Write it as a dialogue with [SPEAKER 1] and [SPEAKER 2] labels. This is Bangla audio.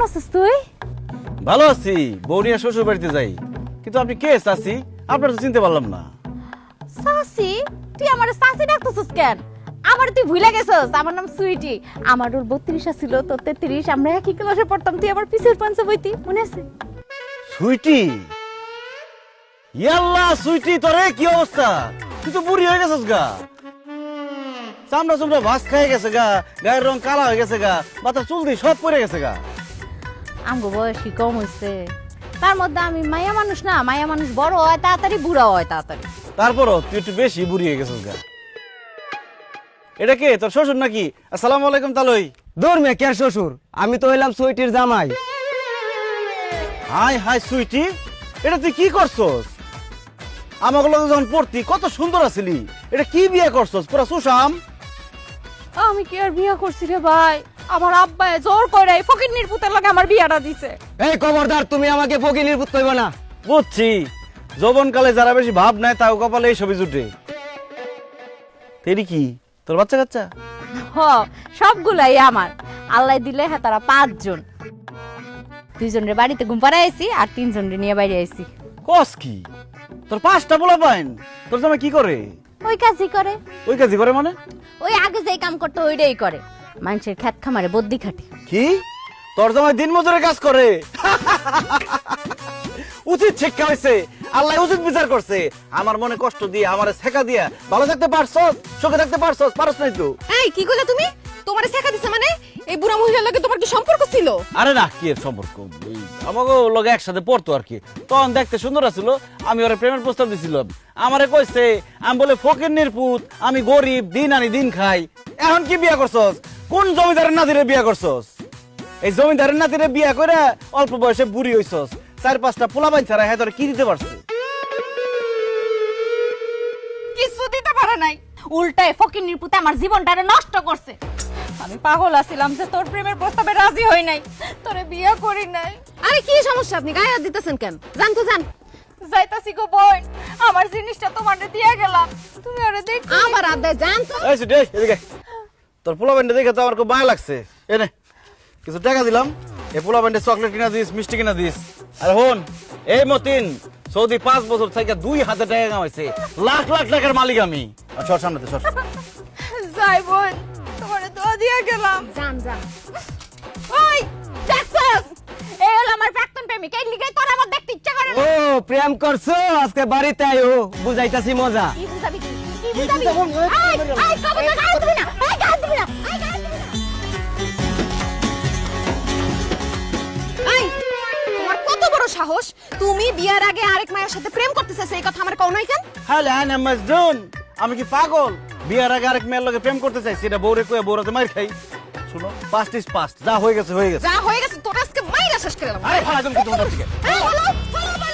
[SPEAKER 1] আছিস তুই?
[SPEAKER 2] ভালো আছি, বউ নিয়ে শ্বশুর বাড়িতে যাই। কিন্তু আপনি কে চাচি? আপনার তো চিনতে পারলাম না।
[SPEAKER 1] সাসি? তুই আমার সাসি ডাকতেছিস কেন? আমার তুই ভুলে গেছিস, আমার নাম সুইটি। আমার ওর 32 ছিল, তোর 33। আমরা একই ক্লাসে পড়তাম, তুই আমার পিছের পাঞ্চে বইতি, মনে আছে?
[SPEAKER 2] সুইটি? ইয়াল্লা সুইটি, তোরে কি অবস্থা? তুই তো বুড়ি হয়ে গেছিস গা। চামড়া চামড়া ভাস খেয়ে গেছে গা, গায়ের রং কালা হয়ে গেছে গা, মাথার চুল দিয়ে সব পড়ে গেছে গা।
[SPEAKER 1] আমগো বয়সী কম হয়েছে, তার মধ্যে আমি মায়া মানুষ না। মায়া মানুষ বড় হয় তাড়াতাড়ি, বুড়া হয় তাড়াতাড়ি।
[SPEAKER 2] তারপরও তুই একটু বেশি বুড়ি হয়ে গেছিস গা। এটা কে, তোর শ্বশুর নাকি? আসসালামু আলাইকুম তালই।
[SPEAKER 3] দূর মে কে শ্বশুর, আমি তো হইলাম সুইটির জামাই।
[SPEAKER 2] হাই হাই সুইটি, এটা তুই কি করছস? আমাকে লগে যখন পড়তি কত সুন্দর আছিলি, এটা কি বিয়ে করছস? পুরা সুশাম।
[SPEAKER 1] আমি কি আর বিয়ে করছি রে ভাই? আমার আব্বা জোর করে ফকিন্নির পুতের লগে আমার বিয়াটা দিছে।
[SPEAKER 3] এই খবরদার, তুমি আমাকে ফকিনির পুত কইবা না।
[SPEAKER 2] বুঝছি, যৌবনকালে যারা বেশি ভাব নেয় তাও কপালে এই ছবি জুটে। তেরি কি তোর বাচ্চা কাচ্চা?
[SPEAKER 1] হ, সবগুলাই আমার। আল্লাহ দিলে হ্যাঁ তারা 5 জন। 2 জনের বাড়িতে ঘুম পাড়াইছি আর 3 জনের নিয়ে বাইরে আইছি।
[SPEAKER 2] কস কি? তোর 5টা পোলা পাইন? তোর জামাই কি করে?
[SPEAKER 1] ওই কাজই করে।
[SPEAKER 2] ওই কাজই করে মানে?
[SPEAKER 1] ওই আগে যেই কাম করতে ওইটাই করে। মানুষের ক্ষেত খামারে বদ্যি খাটে।
[SPEAKER 2] কি? তোর জামাই দিন মজুরের কাজ করে? উচিত শিক্ষা হয়েছে, আল্লাহ উচিত বিচার করছে। আমার মনে কষ্ট দিয়ে, আমারে শেখা দিয়া ভালো থাকতে পারছস, সুখে থাকতে পারছস? পারছ নাই তো।
[SPEAKER 4] এই কি কইলা তুমি? তোমারে শেখা দিছে মানে? এই বুড়া মহিলার লগে তোমার কি সম্পর্ক ছিল?
[SPEAKER 2] আরে না, কি এর সম্পর্ক? আমাকে লগে একসাথে পড়তো আর কি। তখন দেখতে সুন্দর আছিল, আমি ওরে প্রেমের প্রস্তাব দিছিলাম। আমারে কইছে, আমি বলে ফকিন্নির পুত, আমি গরিব, দিন আনি দিন খাই। এখন কি বিয়া করছস? কোন জমিদারের নাতিরে বিয়া করছস? এই জমিদারের নাতিরে বিয়া করে অল্প বয়সে বুড়ি হইছস। 4-5টা পোলাপাইন ছাড়া হ্যাঁ তোরে কি দিতে পারছে?
[SPEAKER 1] কিছু দিতে পারে নাই, উল্টায় ফকিন্নির পুতে আমার জীবনটারে নষ্ট করছে। আমি পাগল আছিলাম যে তোর প্রেমের প্রস্তাবে রাজি হই নাই, তোরে বিয়ে করি নাই।
[SPEAKER 4] আরে কি সমস্যা, আপনি গায়ে হাত দিতেছেন কেন? জান তো জান।
[SPEAKER 1] যাইতাছি গো বোন, আমার জিনিসটা তোমারে দিয়া গেলাম, তুমি ওরে দেখ।
[SPEAKER 4] আমার আদে জান তো।
[SPEAKER 2] এই সুটি, এই এদিকে। তোর পোলাপাইনটা দেখে তো আমার খুব মায়া লাগছে। এনে কিছু টাকা দিলাম, এই পোলাপাইনটা চকলেট কিনা দিস, মিষ্টি কিনা দিস। আর হন, এই মতিন সৌদি 5 বছর থেকে 2 হাতে টাকা কামাইছে, লাখ লাখ টাকার মালিক আমি। সর সামনেতে সর।
[SPEAKER 1] যাই বোন, তোমারে দোয়া দিয়া গেলাম।
[SPEAKER 4] জান জান।
[SPEAKER 1] ওই দেখছস, এই হলো আমার প্রাক্তন প্রেমিক, এই লিগে তোর আমার দেখতে ইচ্ছা করে
[SPEAKER 3] ও
[SPEAKER 1] না।
[SPEAKER 3] প্রেম করছো, আজকে বাড়িতে আইও, বুঝাইতাছি মজা।
[SPEAKER 1] কি বুঝাবি তুই? কি বুঝাবি? আই আই কবে তো গায়ে দিবি না, আই গায়ে দিবি না, আই গায়ে দিবি না।
[SPEAKER 4] এই তোমার কত বড় সাহস, তুমি বিয়ার আগে আরেক মায়ের সাথে প্রেম করতেছ, এই কথা আমার কও নাই কেন?
[SPEAKER 2] হ্যালো আনা মাজদুন, আমি কি পাগল? বিয়ার আগে আরেক মেয়ের লগে প্রেম করতে চাইছি, এটা বউরে কয়ে বউরাতে মার খাই। শুনো, পাস্ট ইজ পাস্ট, যা হয়ে গেছে হয়ে গেছে।
[SPEAKER 4] যা হয়ে গেছে তোর আজকে মাইরা শেষ করে দিলাম।
[SPEAKER 2] আরে ফালা তুমি কি তোমার থেকে?
[SPEAKER 4] এই বলো বলো বলো